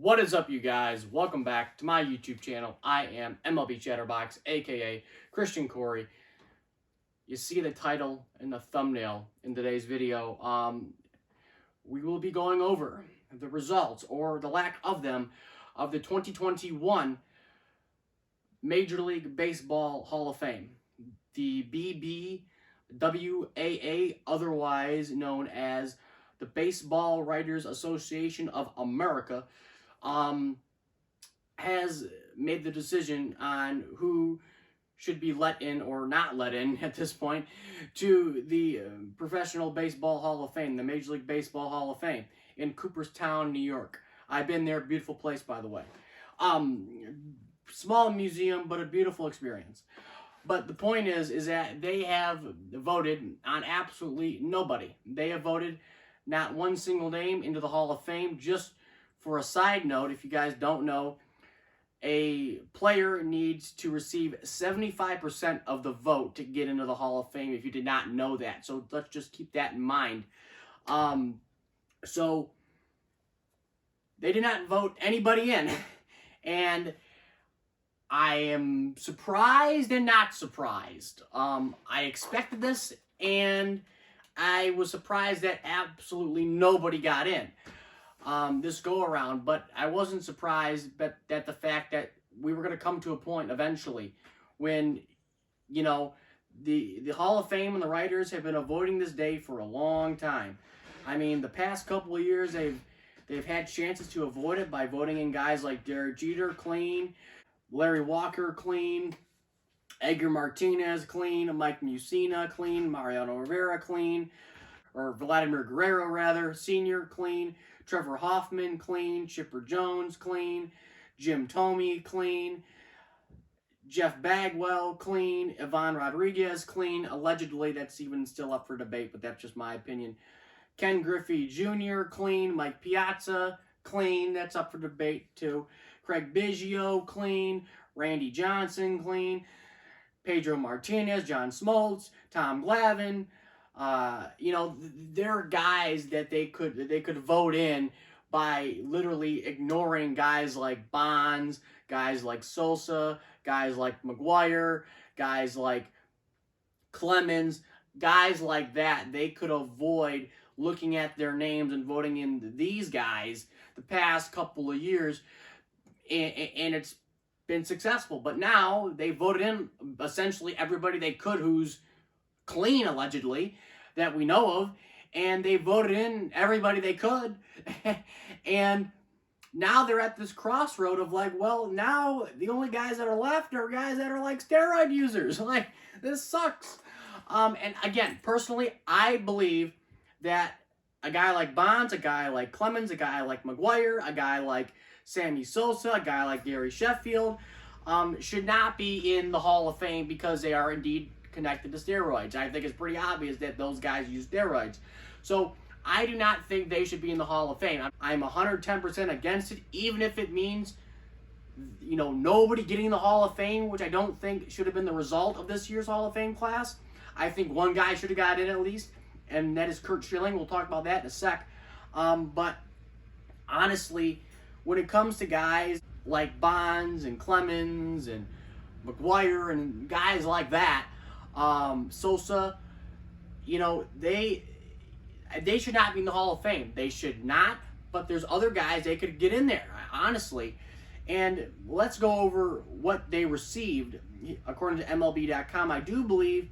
What is up, you guys? Welcome back to my YouTube channel. I am MLB Chatterbox, aka Christian Corey. You see the title and the thumbnail in today's video. We will be going over the results, or the lack of them, of the 2021 Major League Baseball Hall of Fame. The BBWAA, otherwise known as the Baseball Writers Association of America, has made the decision on who should be let in or not let in at this point to the Professional Baseball Hall of Fame, the Major League Baseball Hall of Fame in Cooperstown, New York. I've been there. Beautiful place, by the way. Small museum, but a beautiful experience. But the point is that they have voted on absolutely nobody. They have voted not one single name into the Hall of Fame. Just for a side note, if you guys don't know, a player needs to receive 75% of the vote to get into the Hall of Fame, if you did not know that. So let's just keep that in mind. So they did not vote anybody in. And I am surprised and not surprised. I expected this, and I was surprised that absolutely nobody got in this go around, but I wasn't surprised that the fact that we were going to come to a point eventually when, you know, the Hall of Fame and the writers have been avoiding this day for a long time. I mean, the past couple of years they've had chances to avoid it by voting in guys like Derek Jeter, clean, Larry Walker, clean, Edgar Martinez, clean, Mike Mussina, clean, Mariano Rivera, clean, or Vladimir Guerrero, rather, Sr., clean, Trevor Hoffman, clean, Chipper Jones, clean, Jim Thome, clean, Jeff Bagwell, clean, Ivan Rodriguez, clean. Allegedly, that's even still up for debate, but that's just my opinion. Ken Griffey Jr., clean, Mike Piazza, clean, that's up for debate too. Craig Biggio, clean, Randy Johnson, clean, Pedro Martinez, John Smoltz, Tom Glavine. You know, there are guys that they could vote in by literally ignoring guys like Bonds, guys like Sosa, guys like McGuire, guys like Clemens, guys like that. They could avoid looking at their names and voting in these guys the past couple of years, and it's been successful. But now they voted in essentially everybody they could who's clean, allegedly, that we know of, and they voted in everybody they could. And now they're at this crossroad of like, well, now the only guys that are left are guys that are like steroid users. Like, this sucks. And again, personally, I believe that a guy like Bonds, a guy like Clemens, a guy like McGuire, a guy like Sammy Sosa, a guy like Gary Sheffield should not be in the Hall of Fame because they are indeed connected to steroids. I think it's pretty obvious that those guys use steroids. So I do not think they should be in the Hall of Fame. I'm 110% against it, even if it means, you know, nobody getting in the Hall of Fame, which I don't think should have been the result of this year's Hall of Fame class. I think one guy should have got in at least, and that is Curt Schilling. We'll talk about that in a sec. But honestly, when it comes to guys like Bonds and Clemens and McGuire and guys like that, Sosa, you know, they should not be in the Hall of Fame. They should not, but there's other guys they could get in there, honestly. And let's go over what they received. According to MLB.com, I do believe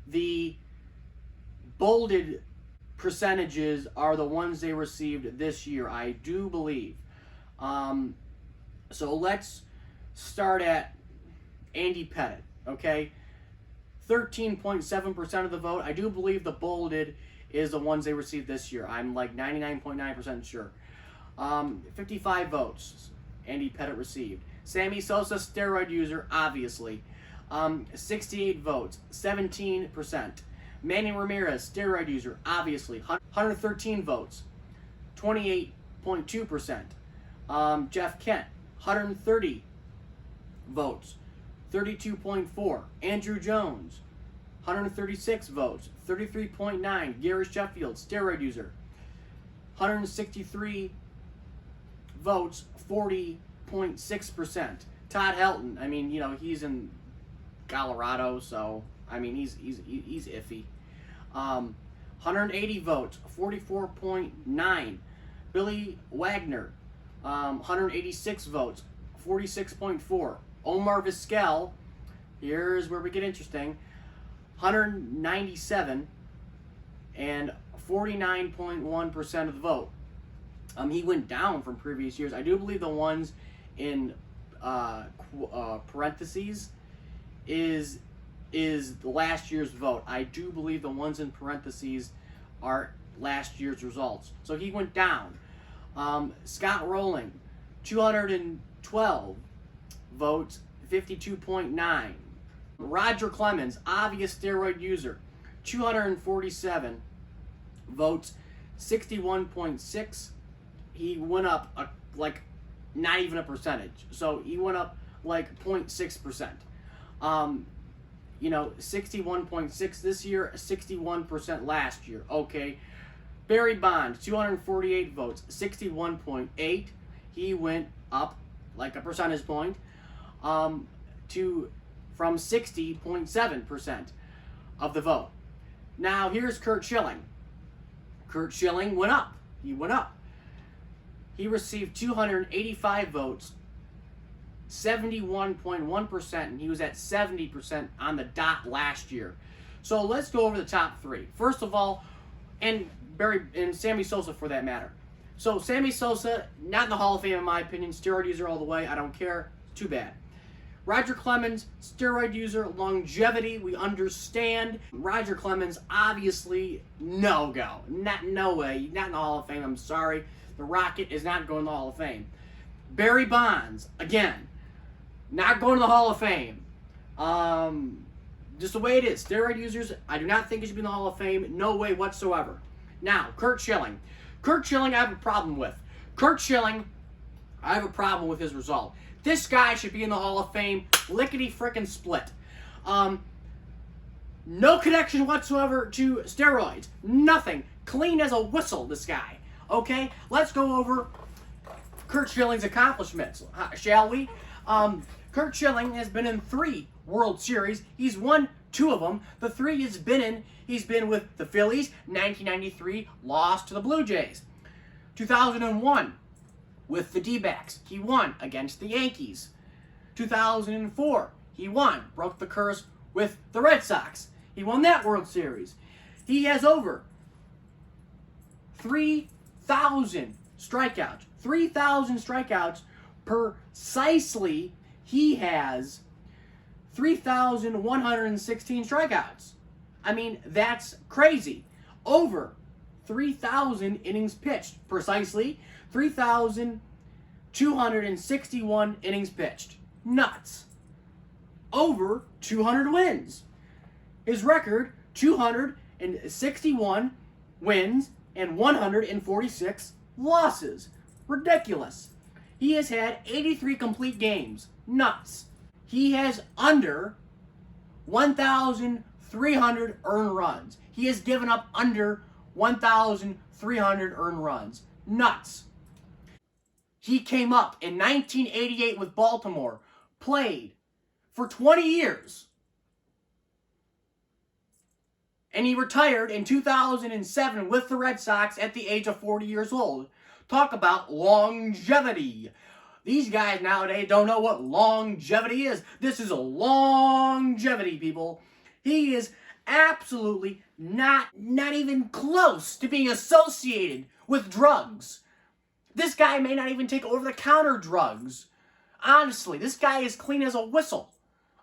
the bolded percentages are the ones they received this year. I do believe. So let's start at Andy Pettitte, okay? 13.7% of the vote. I do believe the bolded is the ones they received this year. I'm like 99.9% sure. 55 votes Andy Pettitte received. Sammy Sosa, steroid user, obviously. 68 votes, 17%. Manny Ramirez, steroid user, obviously. 113 votes, 28.2%. Jeff Kent, 130 votes, 32.4. Andrew Jones, 136 votes, 33.9. Gary Sheffield, steroid user, 163 votes, 40.6%. Todd Helton, I mean, he's in Colorado, so I mean, he's iffy. 180 votes, 44.9. Billy Wagner, 186 votes, 46.4. Omar Vizquel, here's where we get interesting, 197 and 49.1% of the vote. He went down from previous years. I do believe the ones in parentheses is the last year's vote. I do believe the ones in parentheses are last year's results. So he went down. Scott Rowling, 212 votes, 52.9. Roger Clemens, obvious steroid user, 247 votes, 61.6. He went up not even a percentage. So he went up 0.6%. 61.6 this year, 61% last year. Okay. Barry Bonds, 248 votes, 61.8. He went up a percentage point from 60.7% of the vote. Now here's Curt Schilling. Curt Schilling went up. He went up. He received 285 votes, 71.1%, and he was at 70% on the dot last year. So let's go over the top three. First of all, and Sammy Sosa for that matter. So Sammy Sosa, not in the Hall of Fame in my opinion. Steroid user all the way. I don't care. Too bad. Roger Clemens, steroid user, longevity, we understand. Roger Clemens, obviously, no go. No way. Not in the Hall of Fame. I'm sorry. The Rocket is not going to the Hall of Fame. Barry Bonds, again, not going to the Hall of Fame. Just the way it is. Steroid users, I do not think he should be in the Hall of Fame. No way whatsoever. Now, Curt Schilling. Curt Schilling, I have a problem with. Curt Schilling, I have a problem with his result. This guy should be in the Hall of Fame, lickety-frickin' split. No connection whatsoever to steroids. Nothing. Clean as a whistle, this guy. Okay? Let's go over Curt Schilling's accomplishments, shall we? Curt Schilling has been in 3 World Series. He's won 2 of them. The 3 he's been with the Phillies. 1993, lost to the Blue Jays. 2001, with the D-backs. He won against the Yankees. 2004, he won. Broke the curse with the Red Sox. He won that World Series. He has over 3,000 strikeouts. 3,000 strikeouts. Precisely, he has 3,116 strikeouts. I mean, that's crazy. Over 3,000 innings pitched. Precisely, 3,261 innings pitched. Nuts. Over 200 wins. His record, 261 wins and 146 losses. Ridiculous. He has had 83 complete games. Nuts. He has under 1,300 earned runs. He has given up under 1,300 earned runs. Nuts. He came up in 1988 with Baltimore, played for 20 years, and he retired in 2007 with the Red Sox at the age of 40 years old. Talk about longevity. These guys nowadays don't know what longevity is. This is a longevity, people. He is absolutely not even close to being associated with drugs. This guy may not even take over-the-counter drugs. Honestly, this guy is clean as a whistle.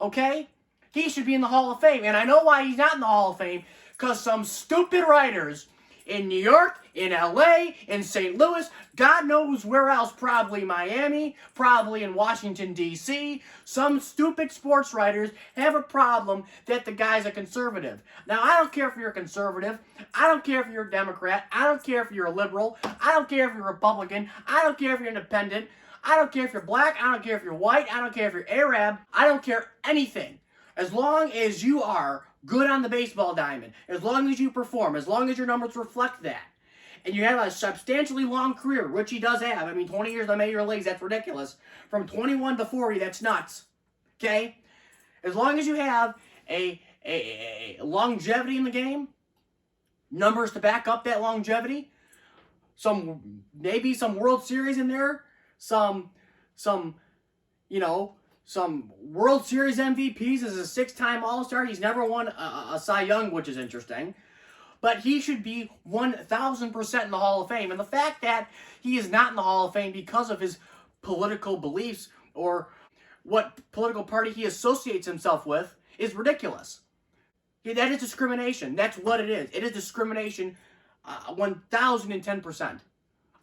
Okay? He should be in the Hall of Fame. And I know why he's not in the Hall of Fame. Because some stupid writers in New York, in LA, in St. Louis, God knows where else, probably Miami, probably in Washington, D.C., some stupid sports writers have a problem that the guy's a conservative. Now, I don't care if you're a conservative. I don't care if you're a Democrat. I don't care if you're a liberal. I don't care if you're a Republican. I don't care if you're independent. I don't care if you're black. I don't care if you're white. I don't care if you're Arab. I don't care anything. As long as you are good on the baseball diamond, as long as you perform, as long as your numbers reflect that, and you have a substantially long career, which he does have. I mean, 20 years in the major leagues, that's ridiculous. From 21 to 40, that's nuts. Okay? As long as you have a longevity in the game, numbers to back up that longevity, maybe some World Series in there, some World Series MVPs as a 6-time All-Star. He's never won a Cy Young, which is interesting. But he should be 1,000% in the Hall of Fame. And the fact that he is not in the Hall of Fame because of his political beliefs or what political party he associates himself with is ridiculous. That is discrimination. That's what it is. It is discrimination 1,010%.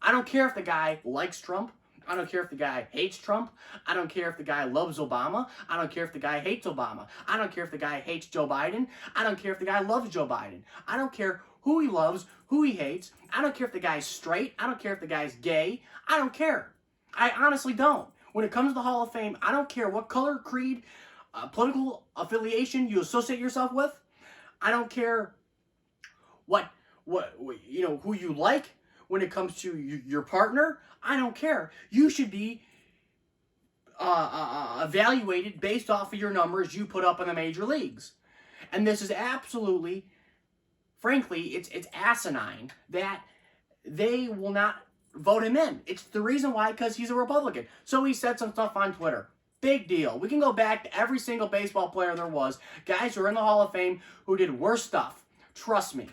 I don't care if the guy likes Trump. I don't care if the guy hates Trump. I don't care if the guy loves Obama. I don't care if the guy hates Obama. I don't care if the guy hates Joe Biden. I don't care if the guy loves Joe Biden. I don't care who he loves, who he hates. I don't care if the guy's straight. I don't care if the guy's gay. I don't care. I honestly don't. When it comes to the Hall of Fame, I don't care what color, creed, political affiliation you associate yourself with. I don't care who you like. When it comes to your partner, I don't care. You should be evaluated based off of your numbers you put up in the major leagues. And this is absolutely, frankly, it's asinine that they will not vote him in. It's the reason why, because he's a Republican. So he said some stuff on Twitter. Big deal. We can go back to every single baseball player there was, guys who are in the Hall of Fame who did worse stuff. Trust me.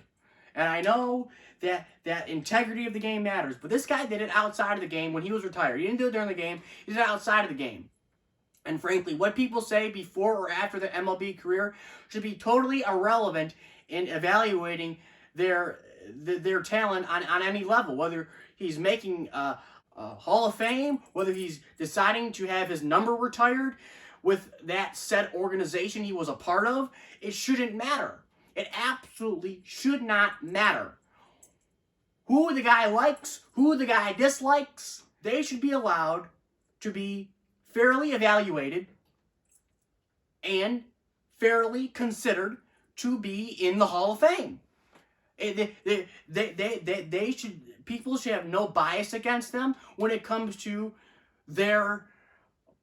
And I know that integrity of the game matters. But this guy did it outside of the game when he was retired. He didn't do it during the game. He did it outside of the game. And frankly, what people say before or after their MLB career should be totally irrelevant in evaluating their talent on any level. Whether he's making a Hall of Fame, whether he's deciding to have his number retired with that said organization he was a part of, it shouldn't matter. It absolutely should not matter. Who the guy likes, who the guy dislikes, they should be allowed to be fairly evaluated and fairly considered to be in the Hall of Fame. People should have no bias against them when it comes to their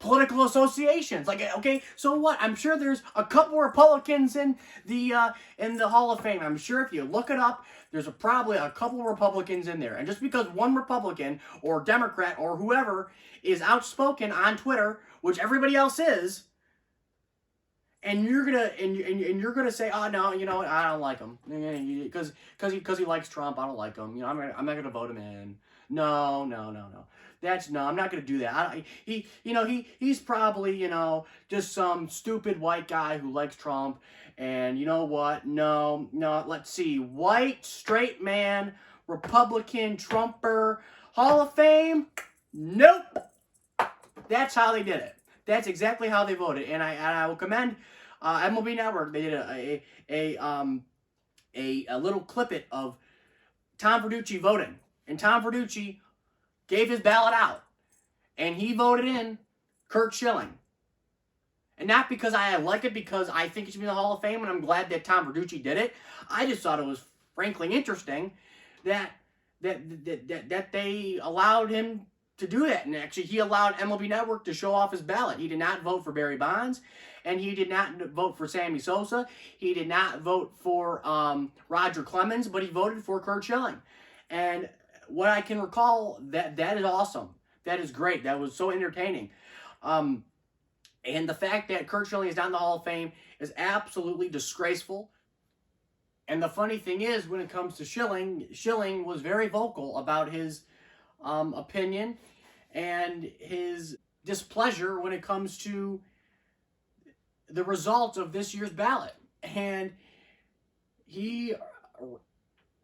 political associations. Like, okay, so what? I'm sure there's a couple Republicans in the Hall of Fame. I'm sure if you look it up, there's probably a couple Republicans in there. And just because one Republican or Democrat or whoever is outspoken on Twitter, which everybody else is, and you're gonna say, oh no, you know what? I don't like him because he likes Trump. I don't like him. You know, I'm not gonna vote him in. No. I'm not gonna do that. He's probably, just some stupid white guy who likes Trump. And you know what? No. Let's see. White, straight man, Republican, Trumper, Hall of Fame? Nope. That's how they did it. That's exactly how they voted. And I will commend MLB Network. They did a little clip of Tom Verducci voting. And Tom Verducci gave his ballot out. And he voted in Curt Schilling. And not because I like it, because I think it should be in the Hall of Fame, and I'm glad that Tom Verducci did it. I just thought it was frankly interesting that they allowed him to do that. And actually, he allowed MLB Network to show off his ballot. He did not vote for Barry Bonds, and he did not vote for Sammy Sosa. He did not vote for Roger Clemens, but he voted for Curt Schilling. And what I can recall, that is awesome. That is great. That was so entertaining. And the fact that Curt Schilling is not in the Hall of Fame is absolutely disgraceful. And the funny thing is, when it comes to Schilling was very vocal about his opinion and his displeasure when it comes to the results of this year's ballot. And he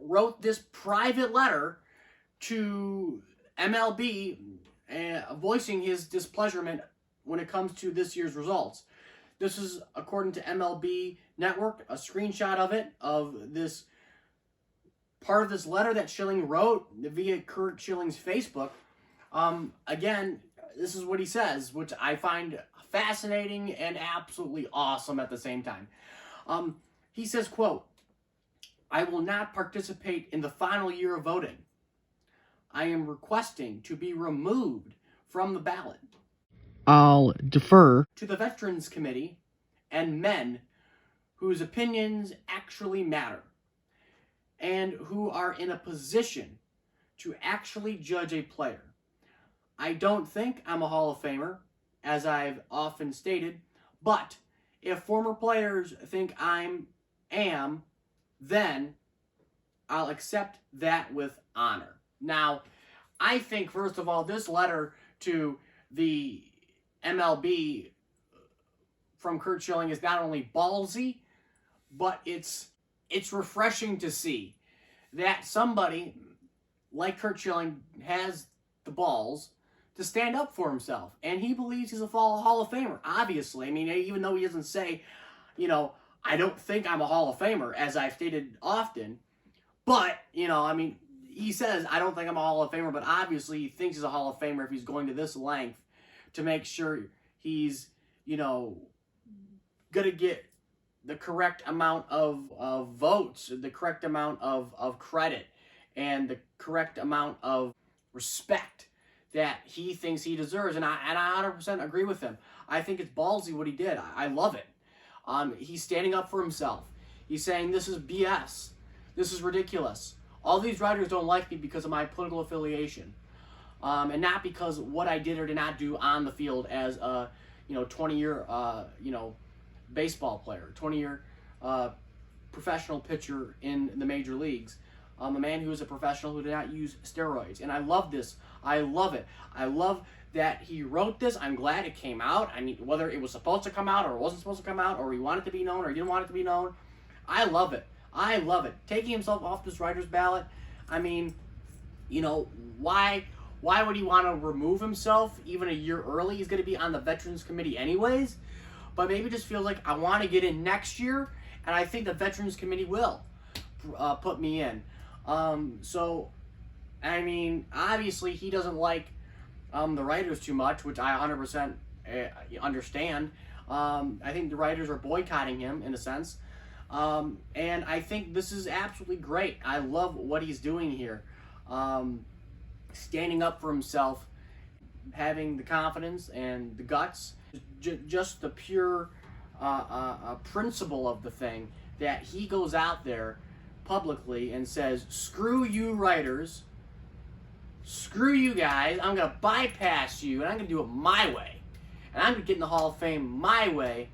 wrote this private letter to MLB voicing his displeasurement when it comes to this year's results. This is, according to MLB Network, a screenshot of this part of this letter that Schilling wrote via Curt Schilling's Facebook. Again, this is what he says, which I find fascinating and absolutely awesome at the same time. He says, quote, "I will not participate in the final year of voting. I am requesting to be removed from the ballot. I'll defer to the Veterans Committee and men whose opinions actually matter and who are in a position to actually judge a player. I don't think I'm a Hall of Famer, as I've often stated, but if former players think I am, then I'll accept that with honor. Now, I think, first of all, this letter to the MLB from Curt Schilling is not only ballsy, but it's refreshing to see that somebody like Curt Schilling has the balls to stand up for himself. And he believes he's a Hall of Famer, obviously. I mean, even though he doesn't say, I don't think I'm a Hall of Famer, as I've stated often. But, he says, I don't think I'm a Hall of Famer, but obviously he thinks he's a Hall of Famer if he's going to this length to make sure he's, going to get the correct amount of votes, the correct amount of credit, and the correct amount of respect that he thinks he deserves. And I 100% agree with him. I think it's ballsy what he did. I love it. He's standing up for himself. He's saying, this is BS. This is ridiculous. All these writers don't like me because of my political affiliation. And not because what I did or did not do on the field as a 20-year baseball player, 20-year professional pitcher in the major leagues. A man who is a professional who did not use steroids. And I love this. I love it. I love that he wrote this. I'm glad it came out. I mean, whether it was supposed to come out or it wasn't supposed to come out, or he wanted it to be known or he didn't want it to be known, I love it. I love it. Taking himself off this writer's ballot, I mean, why would he want to remove himself even a year early? He's going to be on the Veterans Committee anyways. But maybe just feels like I want to get in next year, and I think the Veterans Committee will put me in. So, I mean, obviously he doesn't like the writers too much, which I 100% understand. I think the writers are boycotting him in a sense. And I think this is absolutely great. I love what he's doing here. Standing up for himself, having the confidence and the guts, just the pure principle of the thing, that he goes out there publicly and says, screw you writers, screw you guys, I'm going to bypass you, and I'm going to do it my way. And I'm going to get in the Hall of Fame my way,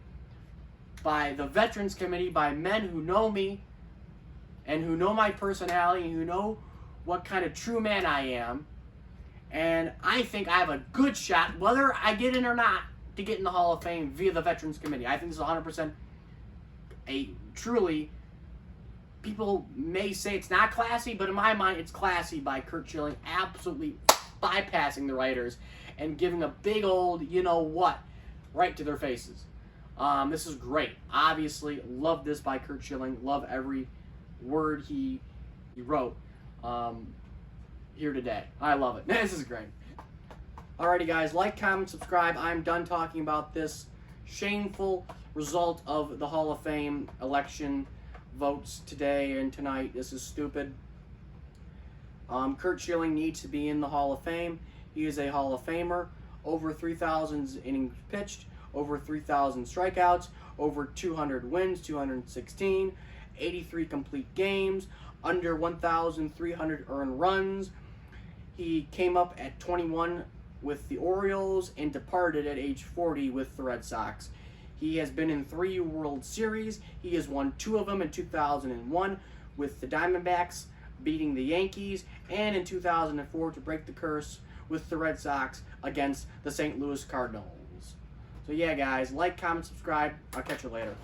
by the Veterans Committee, by men who know me, and who know my personality, and who know what kind of true man I am. And I think I have a good shot, whether I get in or not, to get in the Hall of Fame via the Veterans Committee. I think this is 100% a truly, people may say it's not classy, but in my mind it's classy by Curt Schilling absolutely bypassing the writers and giving a big old you-know-what right to their faces. This is great. Obviously, love this by Curt Schilling. Love every word he wrote here today. I love it. This is great. Alrighty, guys. Like, comment, subscribe. I'm done talking about this shameful result of the Hall of Fame election votes today and tonight. This is stupid. Curt Schilling needs to be in the Hall of Fame. He is a Hall of Famer. Over 3,000 innings pitched. Over 3,000 strikeouts, over 200 wins, 216, 83 complete games, under 1,300 earned runs. He came up at 21 with the Orioles and departed at age 40 with the Red Sox. He has been in 3 World Series. He has won 2 of them in 2001 with the Diamondbacks, beating the Yankees, and in 2004 to break the curse with the Red Sox against the St. Louis Cardinals. So yeah, guys, like, comment, subscribe. I'll catch you later.